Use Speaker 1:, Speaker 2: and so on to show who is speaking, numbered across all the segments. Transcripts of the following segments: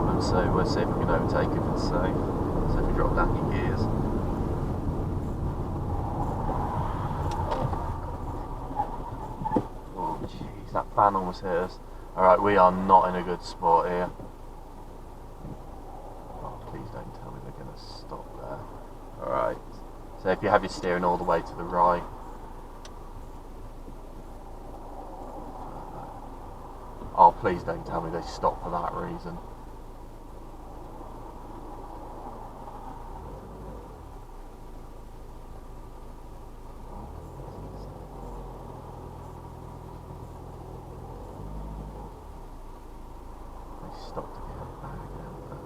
Speaker 1: problem, so we'll see if we can overtake if it's safe. So if we drop down your gears. Oh jeez, that van almost hit us. Alright, we are not in a good spot here. Oh, please don't tell me they're going to stop there. Alright, so if you have your steering all the way to the right. Oh, please don't tell me they stopped for that reason. They stopped to get a bag out there.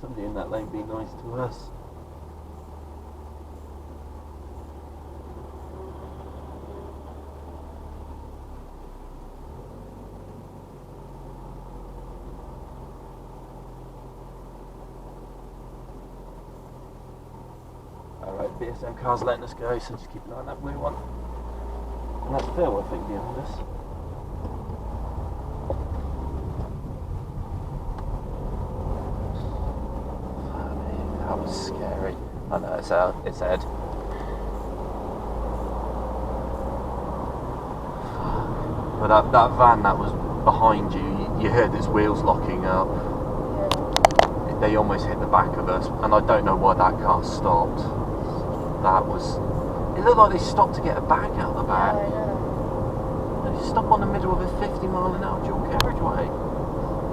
Speaker 1: Somebody in that lane be nice to us. Alright, BSM car's letting us go, so just keep an eye on that blue one. And that's Phil, I think, behind us. That was scary. I know, it's Ed. But that van that was behind you, you heard its wheels locking up. They almost hit the back of us, and I don't know why that car stopped. It looked like they stopped to get a bag out the back.
Speaker 2: Yeah, I know.
Speaker 1: They stopped on the middle of a 50 mile an hour dual